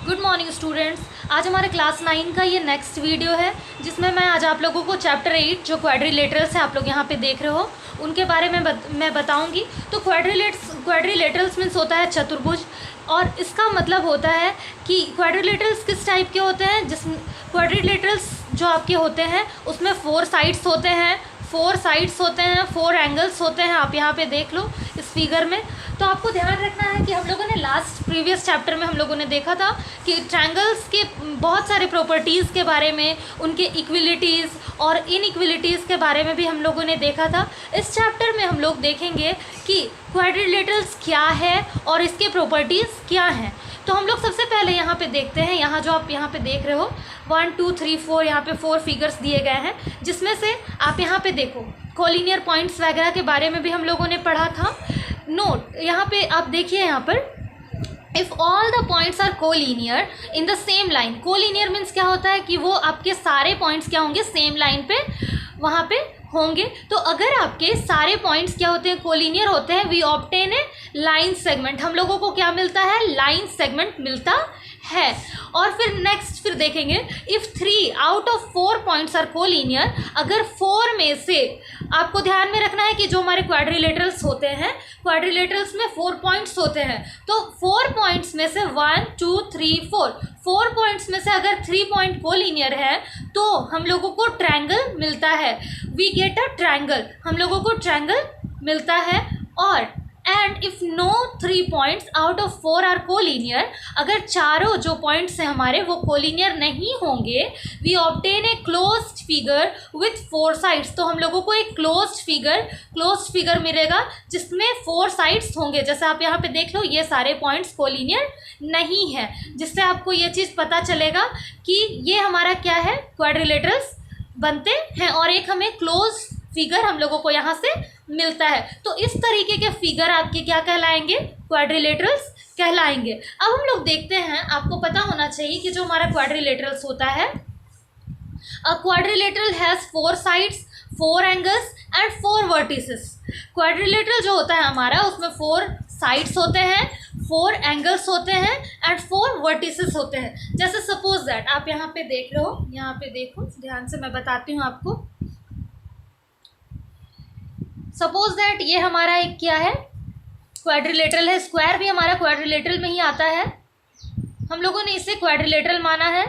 Good morning students. आज हमारे class 9 का ये नेक्स्ट वीडियो है जिसमें मैं आज आप लोगों को चैप्टर 8 जो क्वाड्रिलेटरल्स हैं आप लोग यहाँ पे देख रहे हो उनके बारे में मैं बताऊँगी। तो क्वाड्रिलेटरल्स मीन्स होता है चतुर्भुज, और इसका मतलब होता है कि क्वाड्रिलेटरल्स किस टाइप के होते हैं। क्वाड्रिलेटरल्स जो आपके होते हैं उसमें 4 साइड्स होते हैं, 4 एंगल्स होते हैं। आप यहाँ पे देख लो इस फिगर में। तो आपको ध्यान रखना है कि हम लोगों ने प्रीवियस चैप्टर में हम लोगों ने देखा था कि ट्रायंगल्स के बहुत सारे प्रॉपर्टीज़ के बारे में, उनके इक्विलिटीज़ और इनइक्विलिटीज़ के बारे में भी हम लोगों ने देखा था। इस चैप्टर में हम लोग देखेंगे कि क्वाड्रिलेटरल्स क्या है और इसके प्रॉपर्टीज़ क्या हैं। तो हम लोग सबसे पहले यहाँ पे देखते हैं, यहाँ जो आप यहाँ पे देख रहे हो 1 2 3 4 यहाँ पे 4 फिगर्स दिए गए हैं, जिसमें से आप यहाँ पे देखो कोलिनियर पॉइंट्स वगैरह के बारे में भी हम लोगों ने पढ़ा था। नोट यहाँ पे आप देखिए, यहाँ पर if all the points are collinear in the same line. Collinear means क्या होता है कि वो आपके सारे पॉइंट्स क्या होंगे, सेम लाइन पे वहाँ पे होंगे। तो अगर आपके सारे पॉइंट्स क्या होते हैं, कोलिनियर होते हैं, we obtain a line segment. हम लोगों को क्या मिलता है, लाइन सेगमेंट मिलता है। और फिर देखेंगे if 3 out of 4 points are collinear. अगर 4 में से, आपको ध्यान में रखना है कि जो हमारे क्वाड्रिलेटरल्स होते हैं, क्वाड्रिलेटरल्स में 4 पॉइंट्स होते हैं। तो 4 पॉइंट्स में से 1 2 3 4 पॉइंट्स में से अगर 3 पॉइंट कोलिनियर है तो हम लोगों को ट्रायंगल मिलता है। वी गेट अ ट्रायंगल, हम लोगों को ट्रायंगल मिलता है। और and if no 3 points out of 4 are collinear. अगर चारों जो पॉइंट्स हैं हमारे वो कोलिनियर नहीं होंगे, we obtain a closed figure with 4 sides. तो हम लोगों को एक क्लोज्ड फिगर मिलेगा जिसमें 4 साइड्स होंगे। जैसे आप यहाँ पे देख लो, ये सारे पॉइंट्स कोलिनियर नहीं है, जिससे आपको ये चीज़ पता चलेगा कि ये हमारा क्या है, क्वाड्रिलेटरल्स बनते हैं। और एक हमें क्लोज फिगर हम लोगों को यहाँ से मिलता है। तो इस तरीके के फिगर आपके क्या कहलाएंगे, क्वाड्रिलेटरल्स कहलाएंगे। अब हम लोग देखते हैं, आपको पता होना चाहिए कि जो हमारा क्वाड्रिलेटरल्स होता है, अ quadrilateral has 4 sides, 4 angles and 4 vertices. Quadrilateral जो होता है हमारा, उसमें 4 साइड्स होते हैं, 4 एंगल्स होते हैं एंड 4 वर्टिसेस होते हैं। जैसे सपोज दैट आप यहाँ पे देख रहे हो, यहाँ पे देखो ध्यान से, मैं बताती हूँ आपको। सपोज दैट ये हमारा एक क्या है, क्वाड्रिलेटरल है। स्क्वायर भी हमारा क्वाड्रिलेटरल में ही आता है, हम लोगों ने इसे क्वाड्रिलेटरल माना है।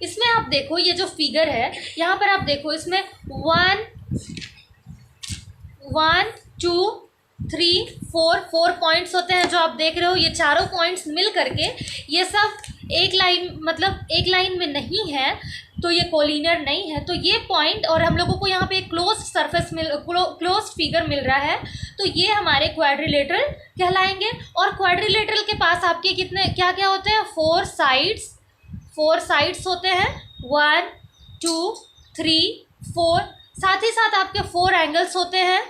इसमें आप देखो ये जो फिगर है, यहाँ पर आप देखो, इसमें 1 2 3 4 पॉइंट्स होते हैं जो आप देख रहे हो। ये चारों पॉइंट्स मिल करके ये सब एक लाइन, मतलब एक लाइन में नहीं है, तो ये कोलिनियर नहीं है। तो ये पॉइंट, और हम लोगों को यहाँ पे एक क्लोज्ड फिगर मिल रहा है, तो ये हमारे क्वाड्रिलेटरल कहलाएंगे। और क्वाड्रिलेटरल के पास आपके कितने क्या क्या होते हैं, 4 साइड्स होते हैं, 1 2 3 4। साथ ही साथ आपके 4 एंगल्स होते हैं,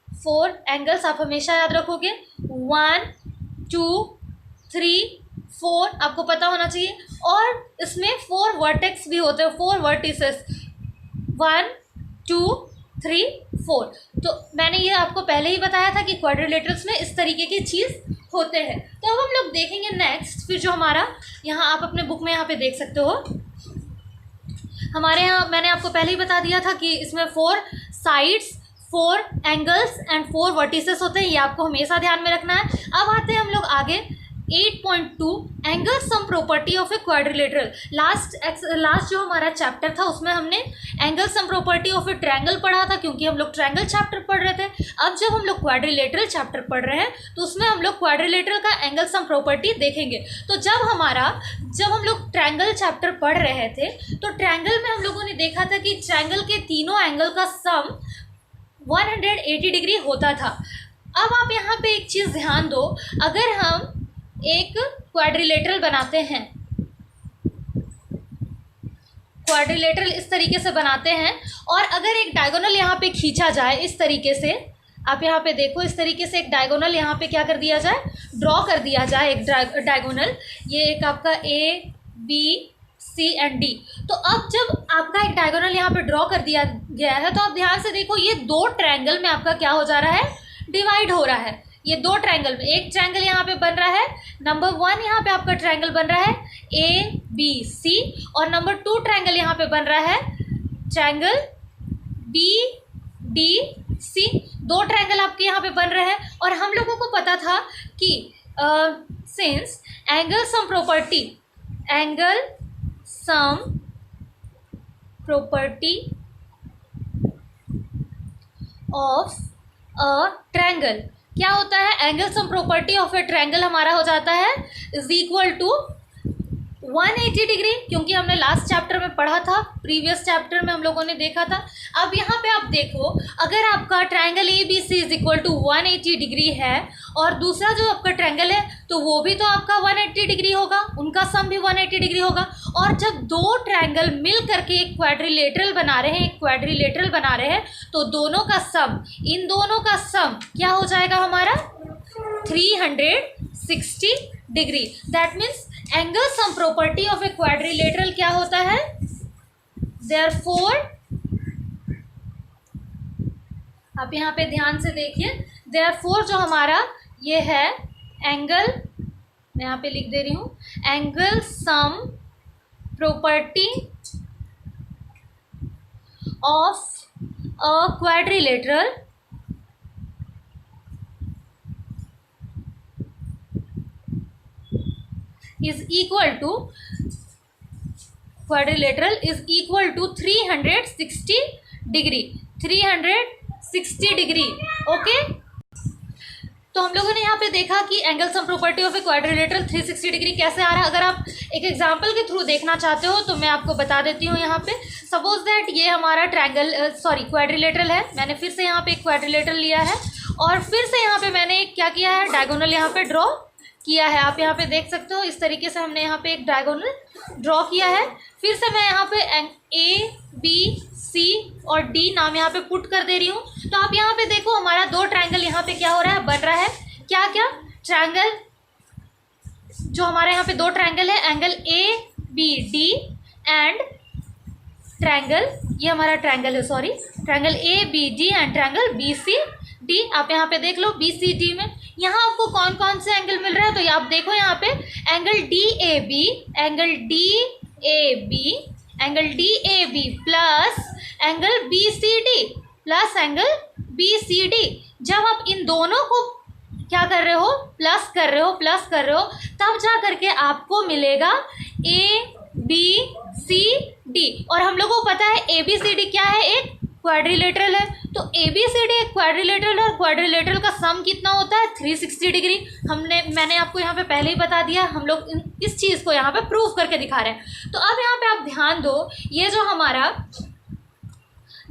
4 एंगल्स आप हमेशा याद रखोगे, 1 2 3 4 आपको पता होना चाहिए। और इसमें 4 वर्टेक्स भी होते हैं, 4 वर्टिसेस, 1 2 3 4। तो मैंने ये आपको पहले ही बताया था कि क्वाड्रिलेटरल्स में इस तरीके की चीज़ होते हैं। तो अब हम लोग देखेंगे नेक्स्ट, फिर जो हमारा यहाँ आप अपने बुक में यहाँ पे देख सकते हो, हमारे यहाँ मैंने आपको पहले ही बता दिया था कि इसमें 4 साइड्स, 4 एंगल्स एंड 4 वर्टिसेस होते हैं। ये आपको हमेशा ध्यान में रखना है। अब आते हैं हम लोग आगे 8.2 angle sum property of a quadrilateral. Last जो हमारा चैप्टर था उसमें हमने angle sum property of A triangle पढ़ा था, क्योंकि हम लोग ट्रायंगल चैप्टर पढ़ रहे थे। अब जब हम लोग क्वाड्रिलेटरल चैप्टर पढ़ रहे हैं तो उसमें हम लोग क्वाड्रिलेटरल का एंगल सम प्रॉपर्टी देखेंगे। तो जब हम लोग ट्रायंगल चैप्टर पढ़ रहे थे तो ट्रायंगल में हम लोगों ने देखा था कि ट्रायंगल के तीनों एंगल का सम 180 डिग्री होता था। अब आप यहाँ पे एक चीज़ ध्यान दो, अगर हम एक क्वाड्रिलेटरल बनाते हैं, क्वाड्रिलेटरल इस तरीके से बनाते हैं, और अगर एक डायगोनल यहाँ पे खींचा जाए इस तरीके से, आप यहाँ पे देखो इस तरीके से एक डायगोनल यहाँ पे क्या कर दिया जाए, ड्रॉ कर दिया जाए एक डायगोनल। ये एक आपका A B C and D। तो अब जब आपका एक डायगोनल यहाँ पे ड्रॉ कर दिया गया है तो आप ध्यान से देखो, ये 2 ट्रायंगल में आपका क्या हो जा रहा है, डिवाइड हो रहा है। ये दो ट्रायंगल में, एक ट्रायंगल यहाँ पे बन रहा है, नंबर 1 यहाँ पे आपका ट्रायंगल बन रहा है ABC, और नंबर 2 ट्रायंगल यहाँ पे बन रहा है ट्रायंगल BDC। दो ट्रायंगल आपके यहाँ पे बन रहे हैं। और हम लोगों को पता था कि since angle sum property of a triangle, क्या होता है, angle sum property of A triangle हमारा हो जाता है इज इक्वल टू 180 डिग्री, क्योंकि हमने लास्ट चैप्टर में पढ़ा था, प्रीवियस चैप्टर में हम लोगों ने देखा था। अब यहाँ पे आप देखो, अगर आपका triangle ABC is equal to 180 degree है और दूसरा जो आपका ट्रायंगल है तो वो भी तो आपका 180 डिग्री होगा, उनका सम भी 180 डिग्री होगा। और जब दो ट्रायंगल मिल करके एक क्वाड्रिलेटरल बना रहे हैं, तो दोनों का सम, इन दोनों का सम क्या हो जाएगा हमारा 360 degree. That means angle sum property of a quadrilateral क्या होता है, देयरफॉर, आप यहाँ पे ध्यान से देखिए, देयरफॉर जो हमारा ये है एंगल, मैं यहाँ पे लिख दे रही हूँ, angle sum property of a quadrilateral is equal to, quadrilateral is equal to 360 degree, 360 degree. Okay, तो हम लोगों ने यहाँ पे देखा कि angle sum property of a quadrilateral 360 degree कैसे आ रहा है। अगर आप एक एग्जांपल के थ्रू देखना चाहते हो तो मैं आपको बता देती हूँ। यहाँ पे सपोज दैट ये हमारा क्वाड्रिलेटरल है, मैंने फिर से यहाँ पे एक क्वाड्रिलेटरल लिया है और फिर से यहाँ पे मैंने क्या किया है, डायगोनल यहाँ पे ड्रॉ किया है। आप यहाँ पे देख सकते हो, इस तरीके से हमने यहाँ पे एक डायगोनल ड्रॉ किया है। फिर से मैं यहाँ पे ABC और D नाम यहाँ पे पुट कर दे रही हूँ। तो आप यहाँ पे देखो, हमारा दो ट्रायंगल यहाँ पे क्या हो रहा है, बन रहा है। क्या क्या ट्रायंगल, जो हमारे यहाँ पे दो ट्रायंगल है, एंगल ABD एंड ट्रायंगल, ये हमारा ट्रायंगल है, sorry, triangle ABD and triangle BCD। आप यहाँ पे देख लो, BCD में यहाँ आपको कौन कौन से एंगल मिल रहा है, तो ये आप देखो यहाँ पे angle DAB, angle DAB plus angle BCD। जब आप इन दोनों को क्या कर रहे हो, प्लस कर रहे हो, तब जा करके आपको मिलेगा ABCD। और हम लोगों को पता है ABCD क्या है, एक क्वाड्रिलेटरल है। तो ABCD एक क्वाड्रिलेटरल और क्वाड्रिलेटरल का सम कितना होता है, 360 डिग्री। मैंने आपको यहाँ पे पहले ही बता दिया, हम लोग इस चीज़ को यहाँ पे प्रूव करके दिखा रहे हैं। तो अब यहाँ पे आप ध्यान दो, ये जो हमारा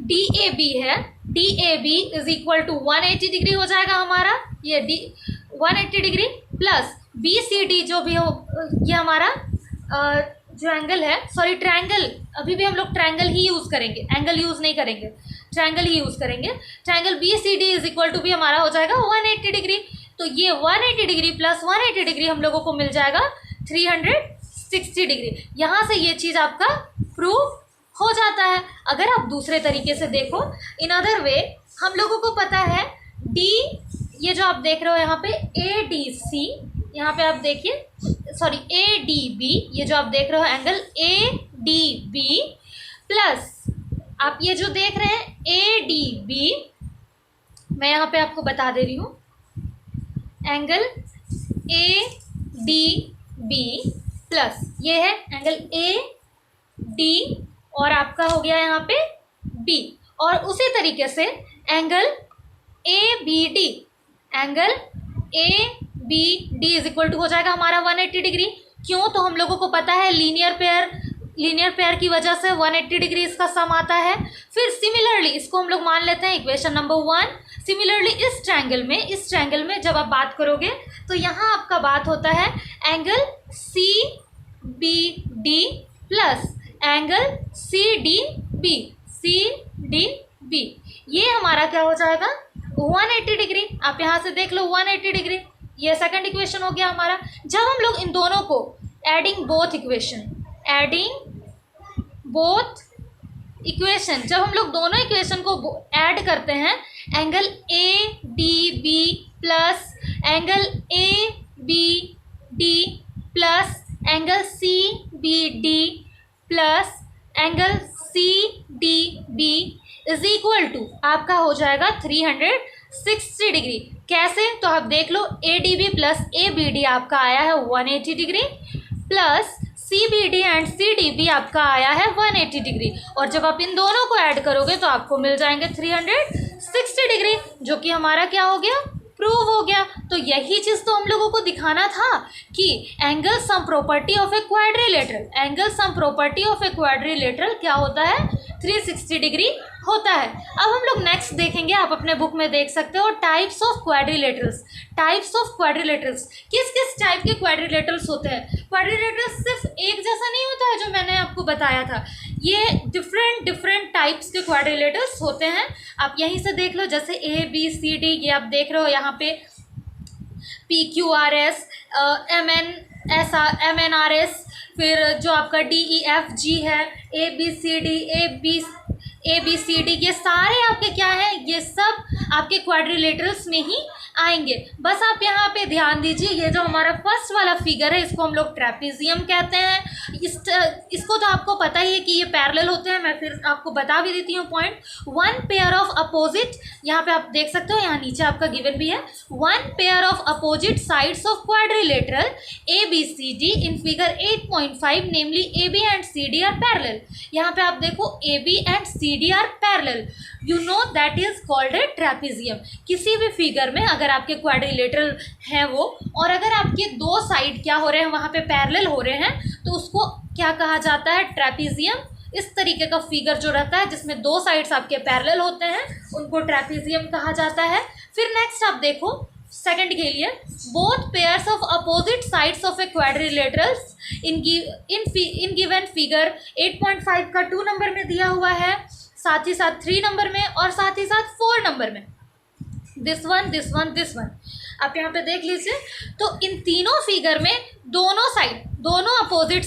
DAB है, DAB is equal to 180 degree हो जाएगा हमारा, ये 180 डिग्री प्लस BCD जो भी हो, ये हमारा जो एंगल है, सॉरी ट्रायंगल, अभी भी हम लोग ट्रायंगल ही यूज़ करेंगे, एंगल यूज़ नहीं करेंगे, ट्रायंगल ही यूज़ करेंगे। Triangle BCD is equal to भी हमारा हो जाएगा 180 डिग्री। तो ये 180 डिग्री प्लस 180 डिग्री हम लोगों को मिल जाएगा 360 डिग्री। यहाँ से ये चीज़ आपका प्रूव हो जाता है। अगर आप दूसरे तरीके से देखो, इन अदर वे, हम लोगों को पता है D, ये जो आप देख रहे हो यहाँ पे ADC, यहाँ पे आप देखिए, सॉरी ADB, ये जो आप देख रहे हो एंगल ADB प्लस आप ये जो देख रहे हैं ADB, मैं यहाँ पे आपको बता दे रही हूँ, एंगल ADB प्लस ये है एंगल AD और आपका हो गया यहाँ पे B। और उसी तरीके से angle ABD is equal to हो जाएगा हमारा 180 डिग्री। क्यों, तो हम लोगों को पता है लीनियर पेयर की वजह से 180 डिग्री इसका सम आता है। फिर सिमिलरली इसको हम लोग मान लेते हैं इक्वेशन नंबर 1। सिमिलरली इस ट्रायंगल में जब आप बात करोगे तो यहाँ आपका बात होता है angle CBD plus angle CDB। ये हमारा क्या हो जाएगा, 180 डिग्री। आप यहाँ से देख लो 180 डिग्री, ये सेकंड इक्वेशन हो गया हमारा। जब हम लोग इन दोनों को एडिंग बोथ इक्वेशन, जब हम लोग दोनों इक्वेशन को ऐड करते हैं, angle A D B plus angle A B D plus angle C B D plus angle C D B is equal to आपका हो जाएगा 360 डिग्री। कैसे, तो आप देख लो, A D B plus A B D आपका आया है 180 degree plus C B D and C D B आपका आया है 180 डिग्री, और जब आप इन दोनों को ऐड करोगे तो आपको मिल जाएंगे 360 डिग्री, जो कि हमारा क्या हो गया, प्रूव हो गया। तो यही चीज़ तो हम लोगों को दिखाना था कि angle sum property of a quadrilateral, angle sum property of a quadrilateral क्या होता है, 360 डिग्री होता है। अब हम लोग नेक्स्ट देखेंगे, आप अपने बुक में देख सकते हो, types of quadrilaterals. Types of quadrilaterals, किस किस टाइप के क्वाड्रिलेटरल्स होते हैं। क्वाड्रिलेटरल्स सिर्फ एक जैसा नहीं होता है जो मैंने आपको बताया था, ये डिफरेंट टाइप्स के क्वाड्रिलेटरल्स होते हैं। आप यहीं से देख लो, जैसे ए बी सी डी, ये आप देख रहे हो यहाँ पे P Q R S, M N R S, फिर जो आपका डी ई एफ जी है, ए बी सी डी, ये सारे आपके क्या है, ये सब आपके क्वाड्रिलेटरल्स में ही आएंगे। बस आप यहाँ पे ध्यान दीजिए, ये जो हमारा फर्स्ट वाला फिगर है इसको हम लोग ट्रेपेजियम कहते हैं। इसको तो आपको पता ही है कि ये पैरेलल होते हैं, मैं फिर आपको बता भी देती हूँ point. One pair of opposite, यहाँ पे आप देख सकते हो, यहाँ नीचे आपका गिवन भी है, one pair of opposite sides of quadrilateral A B C D in figure 8.5 namely A B and C D are parallel. यहाँ पे आप देखो A B and C D are parallel, you know that is called a trapezium. किसी भी figure में अगर आपके quadrilateral हैं वो, और अगर आपके दो साइड क्या हो रहे हैं, वहाँ पे पैरेलल हो रहे हैं, तो उसको क्या कहा जाता है, ट्रेपेजियम। इस तरीके का फिगर जो रहता है जिसमें दो साइड्स आपके पैरेलल होते हैं, उनको ट्रेपेजियम कहा जाता है। फिर नेक्स्ट आप देखो सेकंड के लिए, both pairs of opposite sides of A quadrilaterals in given figure 8.5 का 2 नंबर में दिया हुआ है, साथ ही साथ 3 नंबर में, और साथ ही साथ 4 नंबर में, दिस वन। आप यहाँ पे देख लीजिए, तो इन तीनों फिगर में दोनों अपोजिट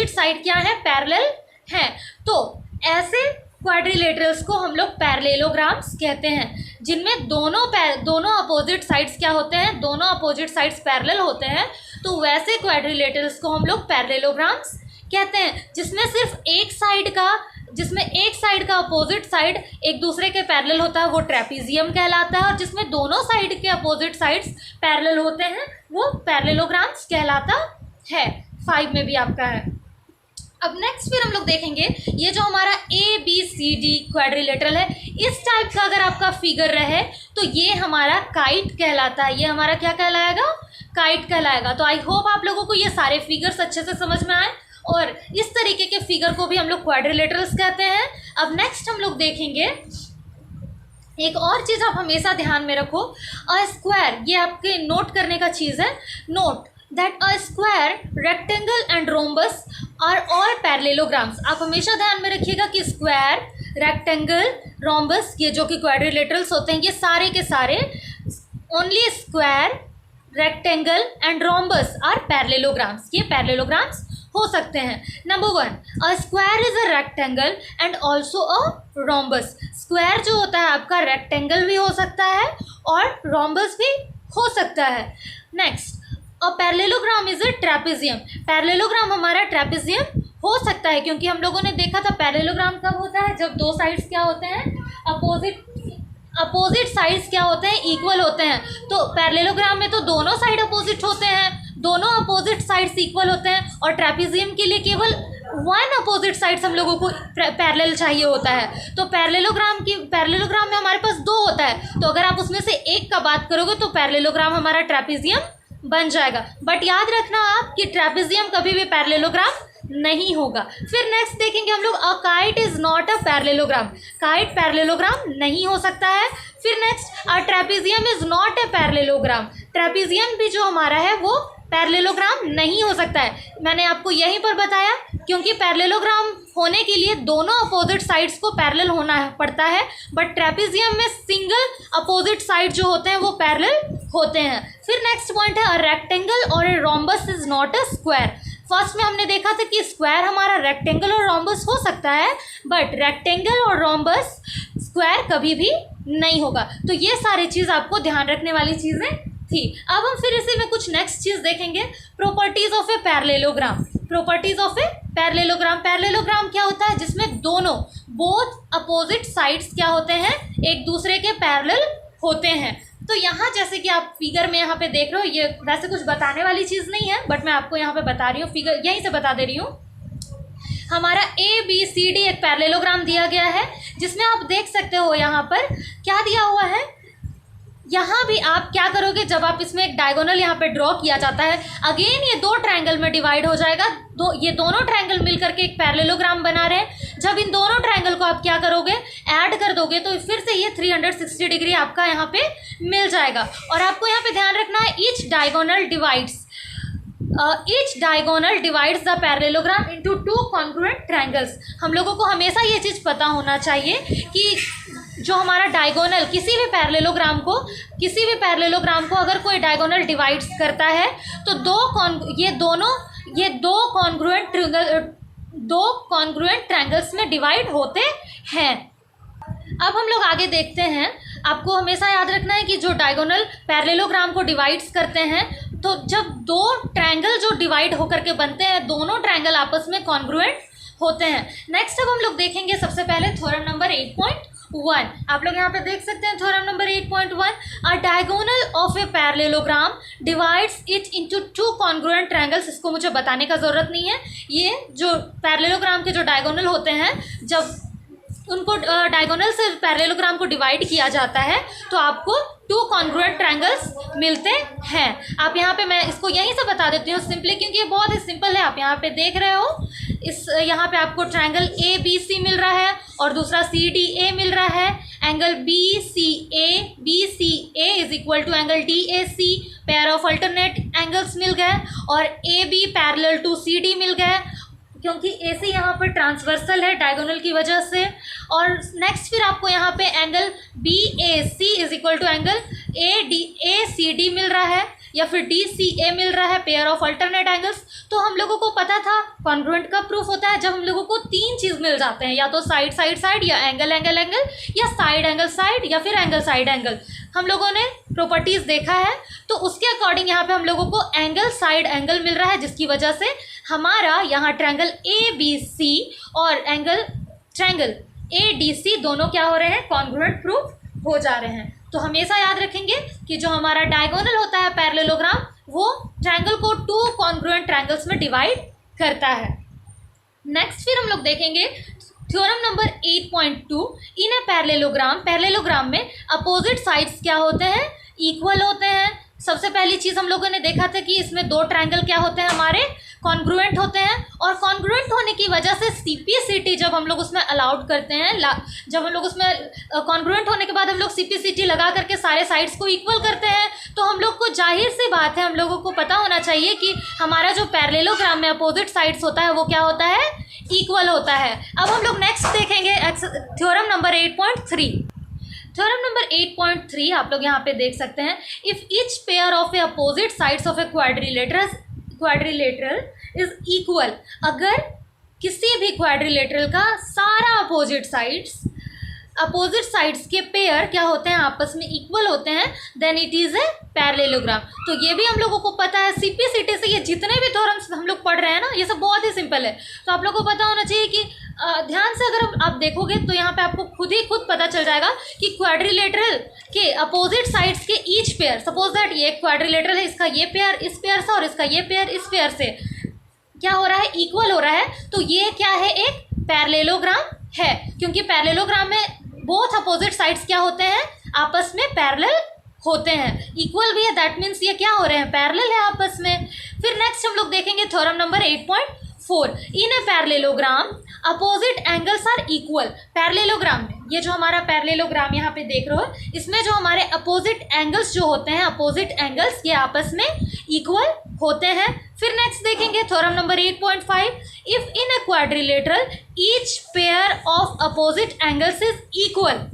साइड क्या है, पैरेलल हैं। तो ऐसे क्वाड्रिलेटरल्स को हम लोग पैरेललोग्राम्स कहते हैं, जिनमें दोनों अपोजिट साइड्स क्या होते हैं, दोनों अपोजिट साइड्स पैरेलल होते हैं। तो वैसे क्वाड्रिलेटरल्स को हम लोग पैरेललोग्राम्स कहते हैं, जिसमें एक साइड का अपोजिट साइड एक दूसरे के पैरेलल होता है, वो ट्रेपेजियम कहलाता है, और जिसमें दोनों साइड के अपोजिट साइड्स पैरेलल होते हैं वो पैरेललोग्राम्स कहलाता है। 5 में भी आपका है। अब नेक्स्ट फिर हम लोग देखेंगे, ये जो हमारा A B C D quadrilateral है, इस टाइप का अगर आपका फिगर रहे तो ये हमारा काइट कहलाता है। ये हमारा क्या कहलाएगा, काइट कहलाएगा। तो आई होप आप लोगों को ये सारे फिगर्स अच्छे से समझ में आए, और इस तरीके के फिगर को भी हम लोग क्वाड्रिलेटरल्स कहते हैं। अब नेक्स्ट हम लोग देखेंगे, एक और चीज़ आप हमेशा ध्यान में रखो, अ स्क्वायर, ये आपके नोट करने का चीज़ है, note that a square, rectangle and rhombus are all parallelograms. आप हमेशा ध्यान में रखिएगा कि स्क्वायर, रेक्टेंगल, रोम्बस, ये जो कि क्वाड्रिलेटरल्स होते हैं, ये सारे के सारे only square, rectangle and rhombus are parallelograms, ये पैरेललोग्राम्स हो सकते हैं। Number 1, a square is a rectangle and also a rhombus. Square जो होता है आपका रेक्टेंगल भी हो सकता है और रोम्बस भी हो सकता है। Next, a parallelogram is a trapezium. Parallelogram हमारा ट्रेपेजियम हो सकता है, क्योंकि हम लोगों ने देखा था पैरेललोग्राम कब होता है, जब दो साइड्स क्या होते हैं, अपोजिट साइड्स क्या होते हैं, इक्वल होते हैं। तो पैरेललोग्राम में तो दोनों साइड अपोजिट होते हैं, दोनों अपोजिट साइड्स इक्वल होते हैं, और ट्रेपेजियम के लिए केवल वन अपोजिट साइड्स हम लोगों को पैरेलल चाहिए होता है। तो पैरेललोग्राम में हमारे पास 2 होता है, तो अगर आप उसमें से एक का बात करोगे तो पैरेललोग्राम हमारा ट्रेपेजियम बन जाएगा। बट याद रखना आप कि ट्रेपेजियम कभी भी पैरेललोग्राम नहीं होगा। फिर नेक्स्ट देखेंगे हम लोग, a kite is not a parallelogram. Kite parallelogram नहीं हो सकता है। फिर next, a trapezium is not a parallelogram. Trapezium भी जो हमारा है वो पैरेललोग्राम नहीं हो सकता है। मैंने आपको यहीं पर बताया, क्योंकि पैरेललोग्राम होने के लिए दोनों अपोजिट साइड्स को पैरेलल होना पड़ता है, बट ट्रेपेजियम में सिंगल अपोजिट साइड जो होते हैं वो पैरेलल होते हैं। फिर नेक्स्ट पॉइंट है, अ रेक्टेंगल और a rhombus is not a square. First में हमने देखा था कि स्क्वायर हमारा रेक्टेंगल और रोम्बस हो सकता है, बट रेक्टेंगल और रोम्बस स्क्वायर कभी भी नहीं होगा। तो ये सारी चीज़ आपको ध्यान रखने वाली चीज़ें थी। अब हम फिर इसी में कुछ नेक्स्ट चीज़ देखेंगे, properties of a parallelogram. Properties of a parallelogram. Parallelogram क्या होता है? जिसमें दोनों बोथ अपोजिट साइड्स क्या होते हैं? एक दूसरे के पैरेलल होते हैं। तो यहाँ जैसे कि आप फिगर में यहाँ पे देख रहे हो, ये वैसे कुछ बताने वाली चीज़ नहीं है, बट मैं आपको यहाँ पे बता रही हूँ, फिगर यहीं से बता दे रही हूँ। हमारा ABCD एक पैरेललोग्राम दिया गया है, जिसमें आप देख सकते हो यहाँ पर क्या दिया हुआ है। यहाँ भी आप क्या करोगे, जब आप इसमें एक डायगोनल यहाँ पे ड्रॉ किया जाता है, अगेन ये दो ट्रायंगल में डिवाइड हो जाएगा। ये दोनों ट्रायंगल मिलकर के एक पैरेललोग्राम बना रहे हैं। जब इन दोनों ट्रायंगल को आप क्या करोगे, ऐड कर दोगे, तो फिर से ये 360 डिग्री आपका यहाँ पे मिल जाएगा। और आपको यहाँ पे ध्यान रखना है, each diagonal divides the parallelogram into two congruent triangles. हम लोगों को हमेशा ये चीज़ पता होना चाहिए कि जो हमारा डायगोनल किसी भी पैरेललोग्राम को अगर कोई डायगोनल डिवाइड्स करता है तो ये दो कॉन्ग्रुएंट ट्रायंगल्स में डिवाइड होते हैं। अब हम लोग आगे देखते हैं। आपको हमेशा याद रखना है कि जो डायगोनल पैरेललोग्राम को डिवाइड्स करते हैं, तो जब दो ट्रायंगल जो डिवाइड होकर के बनते हैं, दोनों ट्रायंगल आपस में कॉन्ग्रुएंट होते हैं। नेक्स्ट अब हम लोग देखेंगे सबसे पहले थ्योरम नंबर 8.1। आप लोग यहाँ पे देख सकते हैं theorem number 8.1, a diagonal of a parallelogram divides it into two congruent triangles. इसको मुझे बताने का ज़रूरत नहीं है। ये जो पैरेललोग्राम के जो डायगोनल होते हैं, जब उनको डायगोनल से पैरेललोग्राम को डिवाइड किया जाता है तो आपको टू कॉन्ग्रुएंट ट्रायंगल्स मिलते हैं। आप यहाँ पे, मैं इसको यहीं से बता देती हूँ सिंपली, क्योंकि ये बहुत ही सिंपल है। आप यहाँ पे देख रहे हो, यहाँ पे आपको ट्रायंगल ABC मिल रहा है और दूसरा CDA मिल रहा है। Angle BCA is equal to angle DAC, pair of alternate angles मिल गए, और AB पैरेलल टू CD मिल गए, क्योंकि AC यहाँ पर ट्रांसवर्सल है डायगोनल की वजह से। और नेक्स्ट फिर आपको यहाँ पे angle BAC is equal to angle ACD मिल रहा है, या फिर DCA मिल रहा है, पेयर ऑफ अल्टरनेट एंगल्स। तो हम लोगों को पता था कॉन्ग्रुएंट का प्रूफ होता है जब हम लोगों को तीन चीज़ मिल जाते हैं, या तो साइड साइड साइड, या एंगल एंगल एंगल, या साइड एंगल साइड, या फिर एंगल साइड एंगल। हम लोगों ने प्रॉपर्टीज़ देखा है, तो उसके अकॉर्डिंग यहाँ पे हम लोगों को एंगल साइड एंगल मिल रहा है, जिसकी वजह से हमारा यहाँ ट्रायंगल ABC और ट्रायंगल ADC दोनों क्या हो रहे हैं, कॉन्ग्रुएंट प्रूफ हो जा रहे हैं। तो हमेशा याद रखेंगे कि जो हमारा डायगोनल होता है पैरेललोग्राम, वो ट्रायंगल को टू कॉन्ग्रुएंट ट्रायंगल्स में डिवाइड करता है। नेक्स्ट फिर हम लोग देखेंगे theorem number 8.2, in a parallelogram में अपोजिट साइड्स क्या होते हैं, इक्वल होते हैं। सबसे पहली चीज़ हम लोगों ने देखा था कि इसमें दो ट्रायंगल क्या होते हैं, हमारे कॉन्ग्रुएंट होते हैं, और कॉन्ग्रुएंट होने की वजह से CPCT जब हम लोग उसमें अलाउड करते हैं, जब हम लोग उसमें कॉन्ग्रुएंट होने के बाद हम लोग CPCT लगा करके सारे साइड्स को इक्वल करते हैं, तो हम लोग को जाहिर सी बात है, हम लोगों को पता होना चाहिए कि हमारा जो पैरेललोग्राम में अपोजिट साइड्स होता है वो क्या होता है, इक्वल होता है। अब हम लोग नेक्स्ट देखेंगे थ्योरम नंबर 8.3। थ्योरम नंबर 8.3 आप लोग यहाँ पे देख सकते हैं, if each pair of A opposite sides of a quadrilateral is equal, अगर किसी भी क्वाड्रिलेटरल का सारा अपोजिट साइड्स के पेयर क्या होते हैं, आपस में इक्वल होते हैं, then it is a parallelogram. तो ये भी हम लोगों को पता है, CPCT से ये जितने भी थ्योरम्स हम लोग पढ़ रहे हैं ना, ये सब बहुत ही सिंपल है। तो आप लोगों को पता होना चाहिए कि ध्यान से अगर आप देखोगे तो यहाँ पे आपको खुद पता चल जाएगा कि क्वाड्रिलेटरल के अपोजिट साइड्स के ईच पेयर, सपोज दैट ये क्वाड्रिलेटरल है, इसका ये पेयर इस पेयर से और इसका ये पेयर इस पेयर से क्या हो रहा है, इक्वल हो रहा है। तो ये क्या है, एक पैरेललोग्राम है, क्योंकि पैरेललोग्राम में बोथ अपोजिट साइड्स क्या होते हैं, आपस में पैरेलल होते हैं, इक्वल भी है, दैट मीन्स ये क्या हो रहे हैं, पैरेलल है आपस में। फिर नेक्स्ट हम लोग देखेंगे theorem number 8.4, in a parallelogram opposite angles are equal. Parallelogram में, ये जो हमारा पैरेललोग्राम यहाँ पे देख रहे हो, इसमें जो हमारे अपोजिट एंगल्स जो होते हैं, अपोजिट एंगल्स ये आपस में इक्वल होते हैं। फिर नेक्स्ट देखेंगे theorem number 8.5, if in a quadrilateral each pair of opposite angles is equal.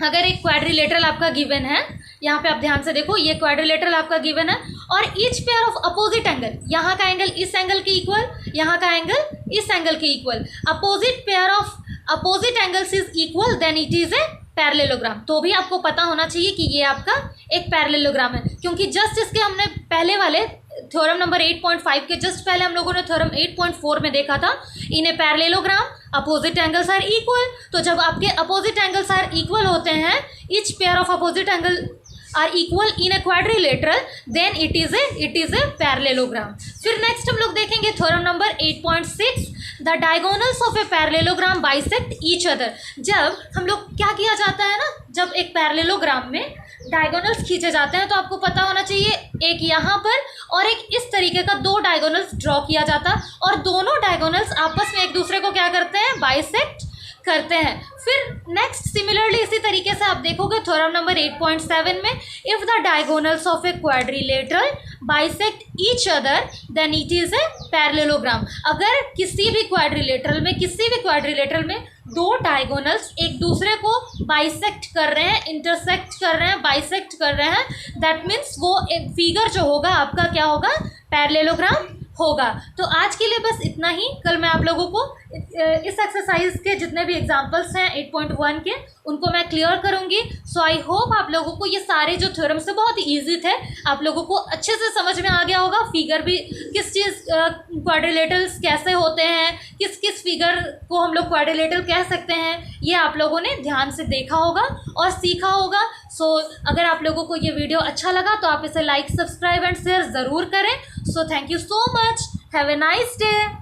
अगर एक क्वाड्रिलेटरल आपका गिवन है, यहाँ पे आप ध्यान से देखो, ये क्वाड्रिलेटरल आपका गिवन है और each pair of opposite angle, यहाँ का एंगल इस एंगल के इक्वल, यहाँ का एंगल इस एंगल के equal, opposite pair of opposite angles is equal, then it is a parallelogram. तो भी आपको पता होना चाहिए कि ये आपका एक पैरेललोग्राम है, क्योंकि जस्ट इसके हमने पहले वाले थ्योरम नंबर 8.5 के जस्ट पहले हम लोगों ने थ्योरम 8.4 में देखा था, in a parallelogram opposite angles are equal. तो जब आपके अपोजिट एंगल्स आर इक्वल होते हैं, each pair of opposite angle are equal in a quadrilateral, then it is a parallelogram. फिर नेक्स्ट हम लोग देखेंगे theorem number 8.6, the diagonals of a parallelogram bisect each other. जब हम लोग क्या किया जाता है ना, जब एक पैरेललोग्राम में डायगोनल्स खींचे जाते हैं तो आपको पता होना चाहिए एक यहाँ पर और एक इस तरीके का दो डायगोनल्स ड्रॉ किया जाता, और दोनों डायगोनल्स आपस में एक दूसरे को क्या करते हैं, बाइसेक्ट करते हैं। फिर नेक्स्ट सिमिलरली इसी तरीके से आप देखोगे थ्योरम नंबर 8.7 में, if the diagonals of a quadrilateral bisect each other than it is a parallelogram. अगर किसी भी क्वाड्रिलेटरल में दो डायगोनल्स एक दूसरे को बाइसेक्ट कर रहे हैं, इंटरसेक्ट कर रहे हैं, बाइसेक्ट कर रहे हैं, दैट मीन्स वो एक फिगर जो होगा आपका क्या होगा, पैरेललोग्राम होगा। तो आज के लिए बस इतना ही। कल मैं आप लोगों को इस एक्सरसाइज के जितने भी एग्जांपल्स हैं 8.1 के, उनको मैं क्लियर करूंगी। सो आई होप आप लोगों को ये सारे जो थ्योरम्स है बहुत इजी थे, आप लोगों को अच्छे से समझ में आ गया होगा। फिगर भी किस चीज़, क्वाड्रिलेटरल्स कैसे होते हैं, किस किस फिगर को हम लोग क्वाड्रिलेटरल कह सकते हैं, ये आप लोगों ने ध्यान से देखा होगा और सीखा होगा। सो अगर आप लोगों को ये वीडियो अच्छा लगा तो आप इसे लाइक, सब्सक्राइब एंड शेयर ज़रूर करें। So thank you so much, have a nice day.